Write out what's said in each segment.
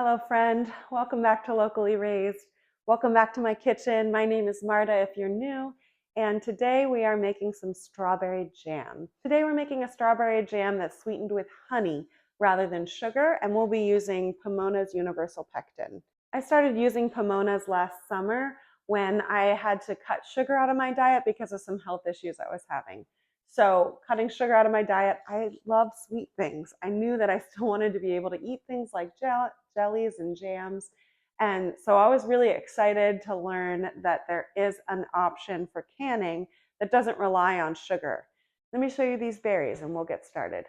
Hello, friend. Welcome back to Locally Raised. Welcome back to my kitchen. My name is Marta if you're new, and today we are making some strawberry jam. Today we're making a strawberry jam that's sweetened with honey rather than sugar, and we'll be using Pamona's Universal Pectin. I started using Pamona's last summer when I had to cut sugar out of my diet because of some health issues I was having. So cutting sugar out of my diet, I love sweet things. I knew that I still wanted to be able to eat things like jellies and jams. And so I was really excited to learn that there is an option for canning that doesn't rely on sugar. Let me show you these berries and we'll get started.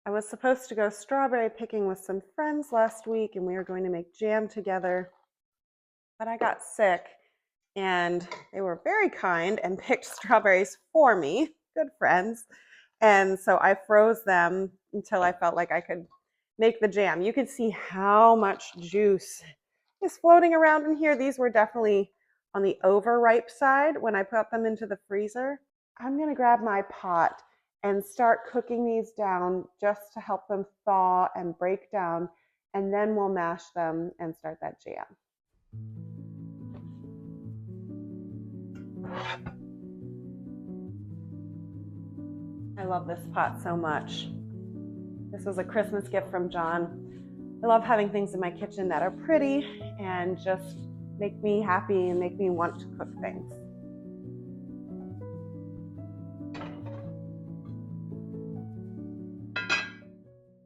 I was supposed to go strawberry picking with some friends last week and we were going to make jam together, but I got sick and they were very kind and picked strawberries for me, good friends. And so I froze them until I felt like I could make the jam. You can see how much juice is floating around in here. These were definitely on the overripe side when I put them into the freezer. I'm gonna grab my pot and start cooking these down just to help them thaw and break down, and then we'll mash them and start that jam. I love this pot so much. This was a Christmas gift from John. I love having things in my kitchen that are pretty and just make me happy and make me want to cook things.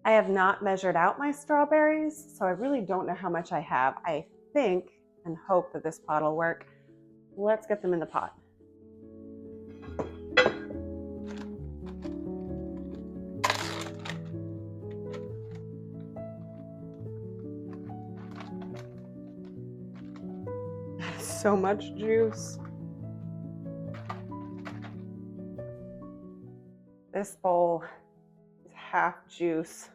I have not measured out my strawberries, so I really don't know how much I have. I think and hope that this pot will work. Let's get them in the pot. So much juice. This bowl is half juice.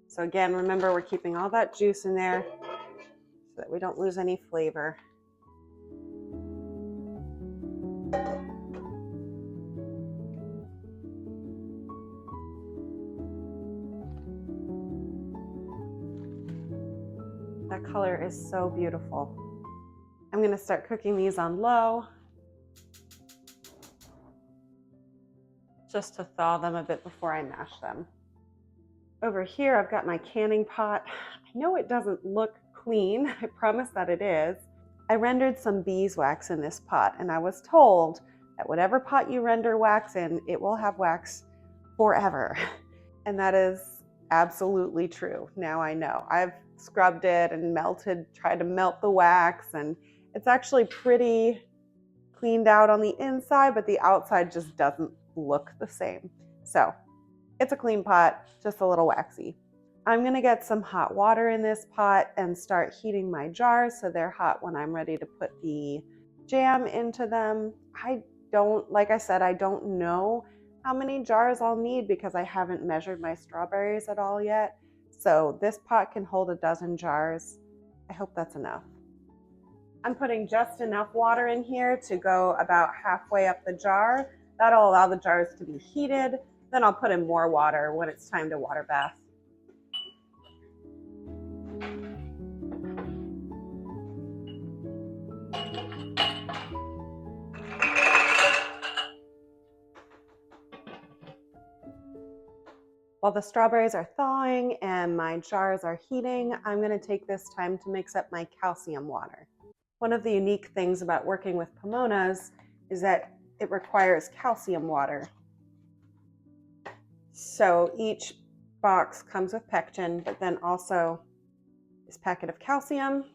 So again, remember we're keeping all that juice in there so that we don't lose any flavor. That color is so beautiful. I'm going to start cooking these on low just to thaw them a bit before I mash them. Over here, I've got my canning pot. I know it doesn't look clean. I promise that it is. I rendered some beeswax in this pot, and I was told that whatever pot you render wax in, it will have wax forever. And that is absolutely true. Now I know. I've scrubbed it and tried to melt the wax, and it's actually pretty cleaned out on the inside, but the outside just doesn't look the same. So it's a clean pot, just a little waxy. I'm gonna get some hot water in this pot and start heating my jars so they're hot when I'm ready to put the jam into them. Like I said, I don't know how many jars I'll need because I haven't measured my strawberries at all yet. So this pot can hold a dozen jars. I hope that's enough. I'm putting just enough water in here to go about halfway up the jar. That'll allow the jars to be heated. Then I'll put in more water when it's time to water bath. While the strawberries are thawing and my jars are heating, I'm going to take this time to mix up my calcium water. One of the unique things about working with Pamona's is that it requires calcium water. So each box comes with pectin, but then also this packet of calcium.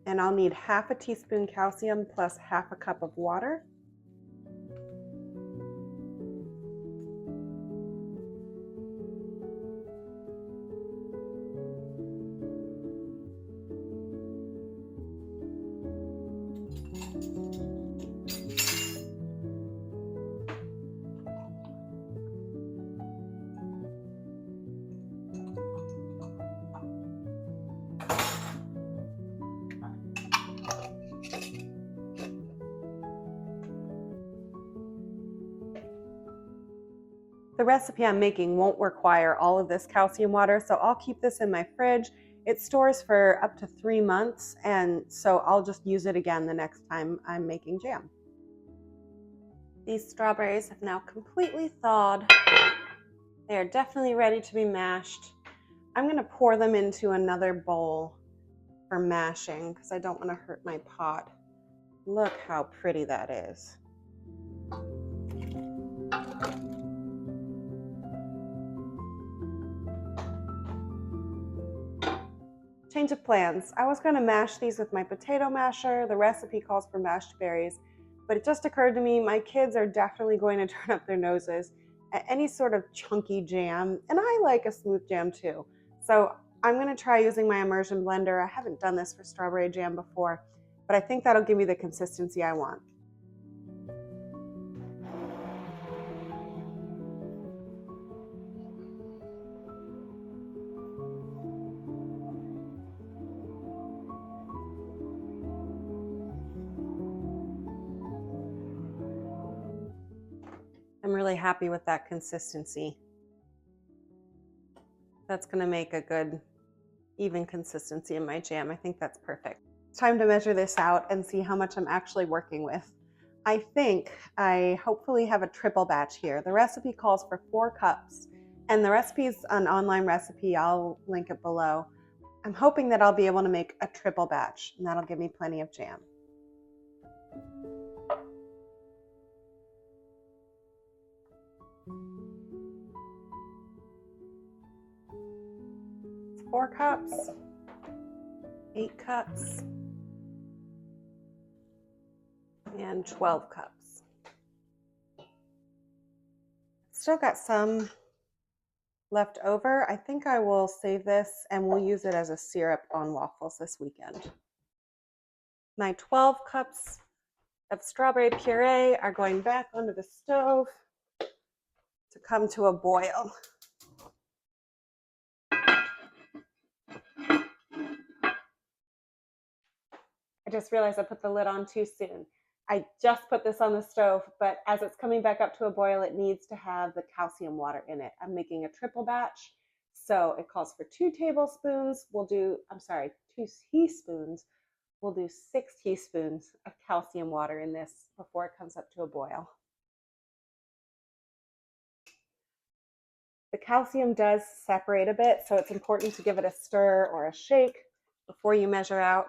And I'll need half a teaspoon calcium plus half a cup of water. The recipe I'm making won't require all of this calcium water, so I'll keep this in my fridge. It stores for up to 3 months, and so I'll just use it again the next time I'm making jam. These strawberries have now completely thawed. They are definitely ready to be mashed. I'm going to pour them into another bowl for mashing because I don't want to hurt my pot. Look how pretty that is. Change of plans. I was going to mash these with my potato masher. The recipe calls for mashed berries, but it just occurred to me my kids are definitely going to turn up their noses at any sort of chunky jam, and I like a smooth jam too. So I'm going to try using my immersion blender. I haven't done this for strawberry jam before, but I think that'll give me the consistency I want. I'm really happy with that consistency. That's going to make a good, even consistency in my jam. I think that's perfect. It's time to measure this out and see how much I'm actually working with. I think I hopefully have a triple batch here. The recipe calls for 4 cups, and the recipe is an online recipe. I'll link it below. I'm hoping that I'll be able to make a triple batch, and that'll give me plenty of jam. It's 4 cups, 8 cups, and 12 cups. Still got some left over. I think I will save this and we'll use it as a syrup on waffles this weekend. My 12 cups of strawberry puree are going back onto the stove to come to a boil. I just realized I put the lid on too soon. I just put this on the stove, but as it's coming back up to a boil, it needs to have the calcium water in it. I'm making a triple batch, so it calls for 2 tablespoons. 2 teaspoons. We'll do 6 teaspoons of calcium water in this before it comes up to a boil. The calcium does separate a bit, so it's important to give it a stir or a shake before you measure out.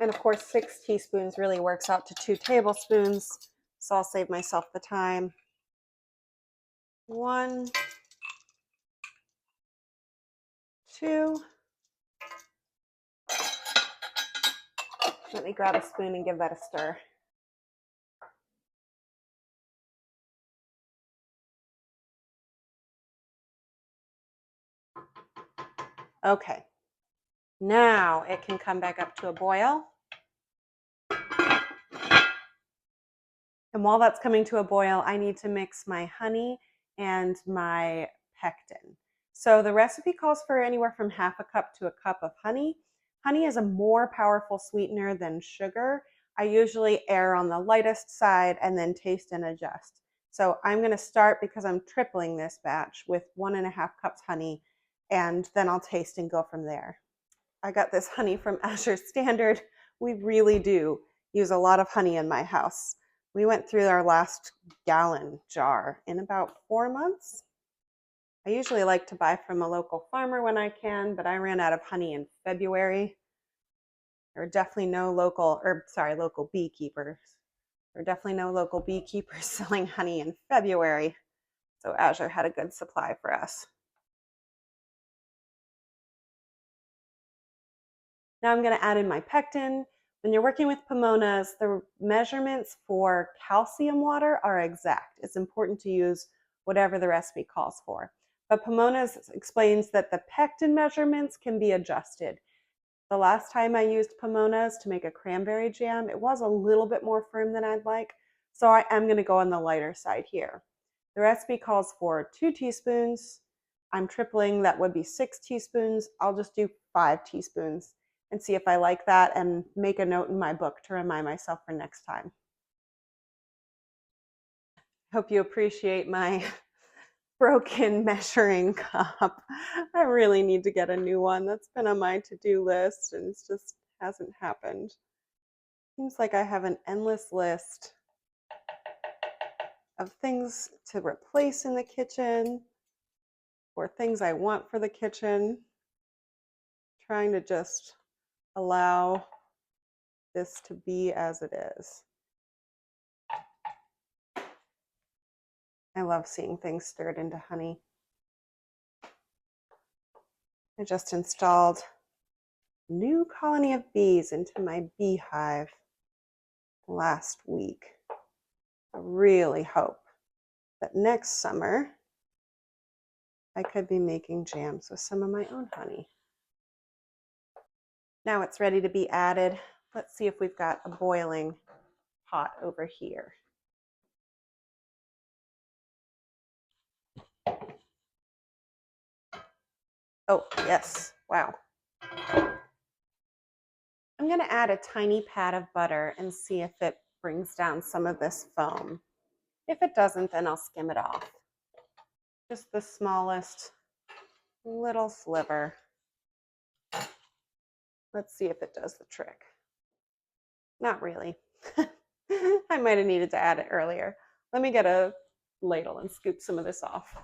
And of course, 6 teaspoons really works out to 2 tablespoons, so I'll save myself the time. 1, 2. Let me grab a spoon and give that a stir. Okay, now it can come back up to a boil. And while that's coming to a boil, I need to mix my honey and my pectin. So the recipe calls for anywhere from half a cup to a cup of honey. Honey is a more powerful sweetener than sugar. I usually err on the lightest side and then taste and adjust. So I'm going to start, because I'm tripling this batch, with 1.5 cups honey, and then I'll taste and go from there. I got this honey from Azure Standard. We really do use a lot of honey in my house. We went through our last gallon jar in about 4 months. I usually like to buy from a local farmer when I can, but I ran out of honey in February. There are definitely no local beekeepers. There are definitely no local beekeepers selling honey in February. So Azure had a good supply for us. Now I'm going to add in my pectin. When you're working with Pamonas, the measurements for calcium water are exact. It's important to use whatever the recipe calls for. But Pamonas explains that the pectin measurements can be adjusted. The last time I used Pamonas to make a cranberry jam, it was a little bit more firm than I'd like, so I am going to go on the lighter side here. The recipe calls for 2 teaspoons. I'm tripling, that would be 6 teaspoons. I'll just do 5 teaspoons and see if I like that and make a note in my book to remind myself for next time. Hope you appreciate my broken measuring cup. I really need to get a new one. That's been on my to-do list and it just hasn't happened. Seems like I have an endless list of things to replace in the kitchen or things I want for the kitchen. Trying to just allow this to be as it is. I love seeing things stirred into honey. I just installed a new colony of bees into my beehive last week. I really hope that next summer I could be making jams with some of my own honey. Now it's ready to be added. Let's see if we've got a boiling pot over here. Oh, yes. Wow. I'm going to add a tiny pat of butter and see if it brings down some of this foam. If it doesn't, then I'll skim it off. Just the smallest little sliver. Let's see if it does the trick. Not really. I might have needed to add it earlier. Let me get a ladle and scoop some of this off.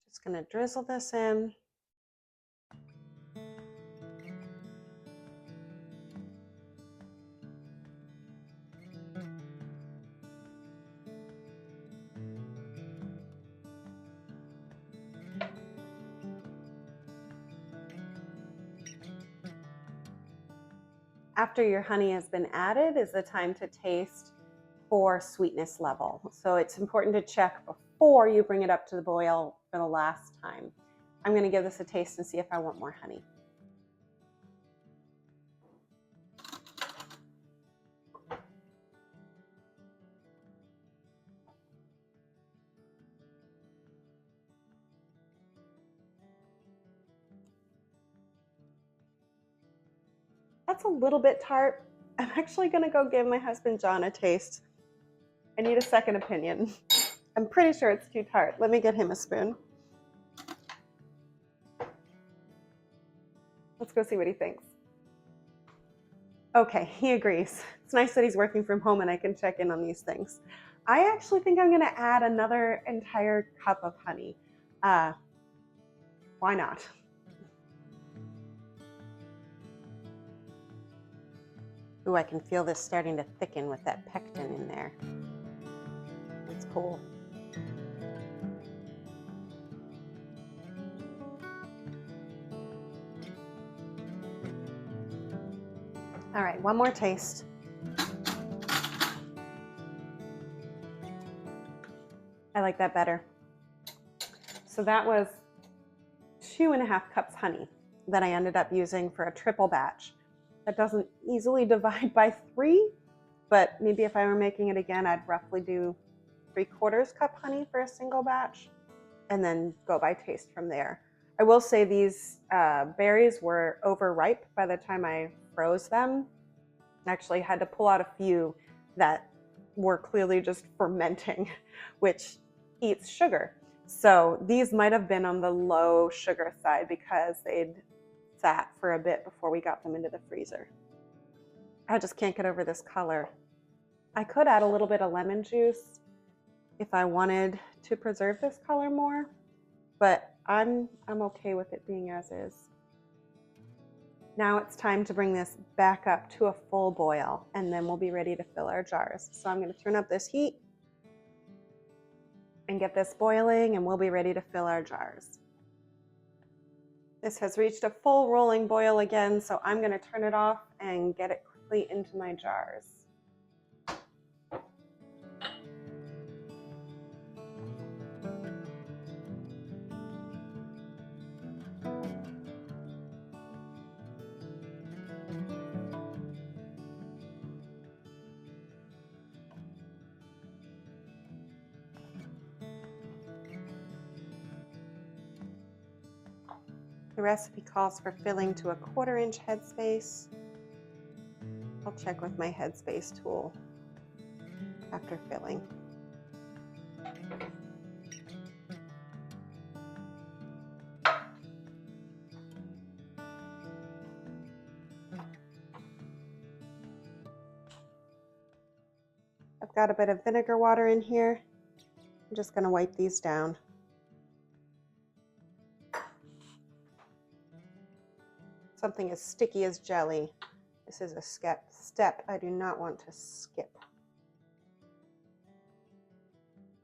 Just going to drizzle this in. After your honey has been added is the time to taste for sweetness level. So it's important to check before you bring it up to the boil for the last time. I'm going to give this a taste and see if I want more honey. That's a little bit tart. I'm actually going to go give my husband John a taste. I need a second opinion. I'm pretty sure it's too tart. Let me get him a spoon. Let's go see what he thinks. Okay, he agrees. It's nice that he's working from home and I can check in on these things. I actually think I'm going to add another entire cup of honey. Why not? Ooh, I can feel this starting to thicken with that pectin in there. It's cool. All right, one more taste. I like that better. So that was 2.5 cups honey that I ended up using for a triple batch. That doesn't easily divide by 3, but maybe if I were making it again, I'd roughly do 3/4 cup honey for a single batch and then go by taste from there. I will say these berries were overripe by the time I froze them. I actually had to pull out a few that were clearly just fermenting, which eats sugar. So these might have been on the low sugar side because they'd sat for a bit before we got them into the freezer. I just can't get over this color. I could add a little bit of lemon juice if I wanted to preserve this color more, but I'm okay with it being as is. Now it's time to bring this back up to a full boil and then we'll be ready to fill our jars. So I'm going to turn up this heat and get this boiling and we'll be ready to fill our jars. This has reached a full rolling boil again, so I'm going to turn it off and get it quickly into my jars. I The recipe calls for filling to a 1/4 inch headspace. I'll check with my headspace tool after filling. I've got a bit of vinegar water in here. I'm just going to wipe these down. Something as sticky as jelly. This is a step I do not want to skip.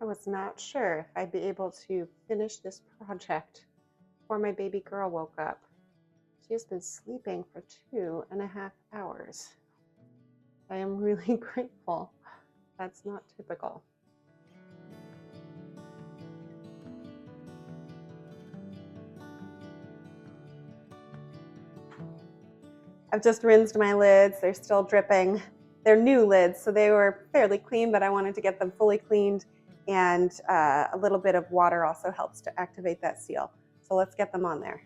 I was not sure if I'd be able to finish this project before my baby girl woke up. She has been sleeping for 2.5 hours. I am really grateful. That's not typical. I've just rinsed my lids. They're still dripping. They're new lids, so they were fairly clean, but I wanted to get them fully cleaned, and a little bit of water also helps to activate that seal. So let's get them on there.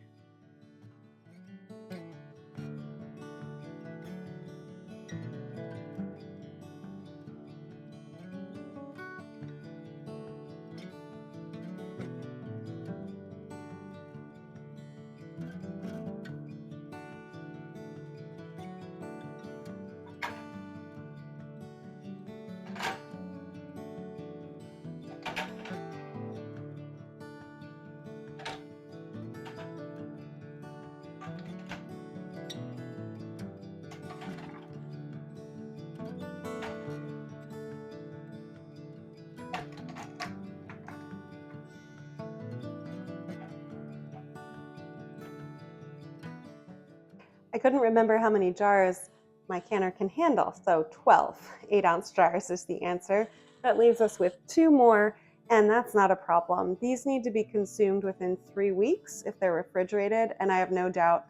I couldn't remember how many jars my canner can handle, so 12 8-ounce jars is the answer. That leaves us with 2 more, and that's not a problem. These need to be consumed within 3 weeks if they're refrigerated, and I have no doubt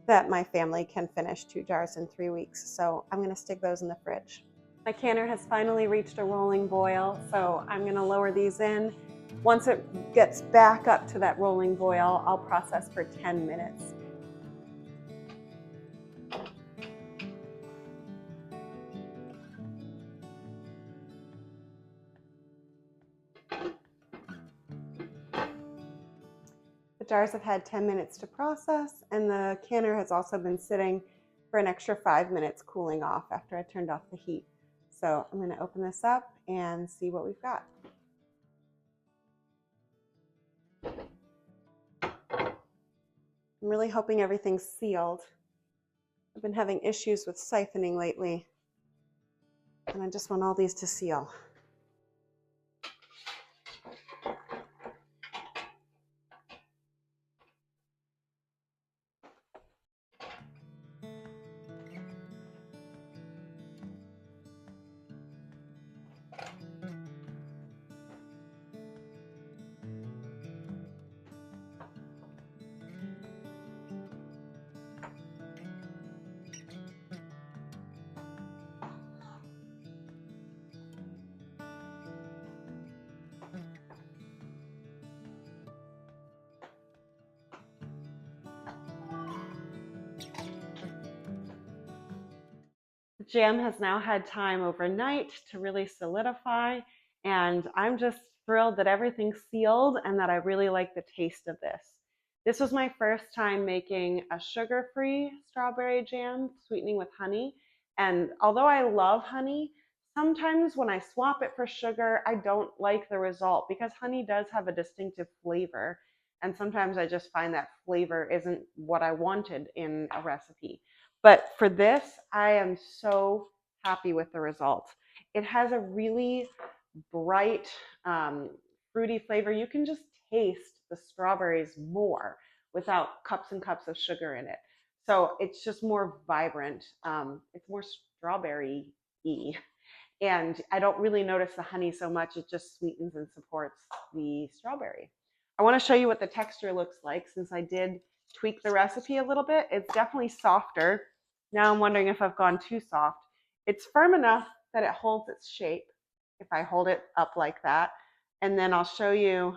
that my family can finish 2 jars in 3 weeks, so I'm going to stick those in the fridge. My canner has finally reached a rolling boil, so I'm going to lower these in. Once it gets back up to that rolling boil, I'll process for 10 minutes. The jars have had 10 minutes to process, and the canner has also been sitting for an extra 5 minutes cooling off after I turned off the heat. So I'm going to open this up and see what we've got. I'm really hoping everything's sealed. I've been having issues with siphoning lately, and I just want all these to seal. The jam has now had time overnight to really solidify, and I'm just thrilled that everything's sealed and that I really like the taste of this. This was my first time making a sugar-free strawberry jam, sweetening with honey, and although I love honey, sometimes when I swap it for sugar, I don't like the result because honey does have a distinctive flavor, and sometimes I just find that flavor isn't what I wanted in a recipe. But for this, I am so happy with the results. It has a really bright, fruity flavor. You can just taste the strawberries more without cups and cups of sugar in it. So it's just more vibrant. It's more strawberry-y. And I don't really notice the honey so much. It just sweetens and supports the strawberry. I want to show you what the texture looks like since I did tweak the recipe a little bit. It's definitely softer. Now I'm wondering if I've gone too soft. It's firm enough that it holds its shape if I hold it up like that. And then I'll show you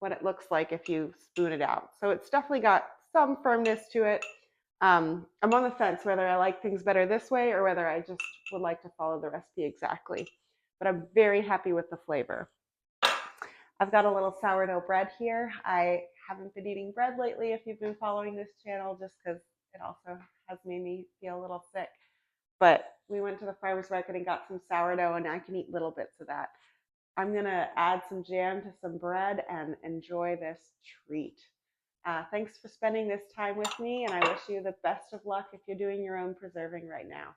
what it looks like if you spoon it out. So it's definitely got some firmness to it. I'm on the fence whether I like things better this way or whether I just would like to follow the recipe exactly. But I'm very happy with the flavor. I've got a little sourdough bread here. I haven't been eating bread lately if you've been following this channel, just because it also has made me feel a little sick. But we went to the farmer's market and got some sourdough, and I can eat little bits of that. I'm gonna add some jam to some bread and enjoy this treat. Thanks for spending this time with me, and I wish you the best of luck if you're doing your own preserving right now.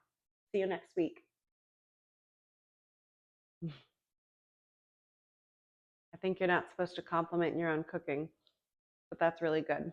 See you next week. I think you're not supposed to compliment your own cooking, but that's really good.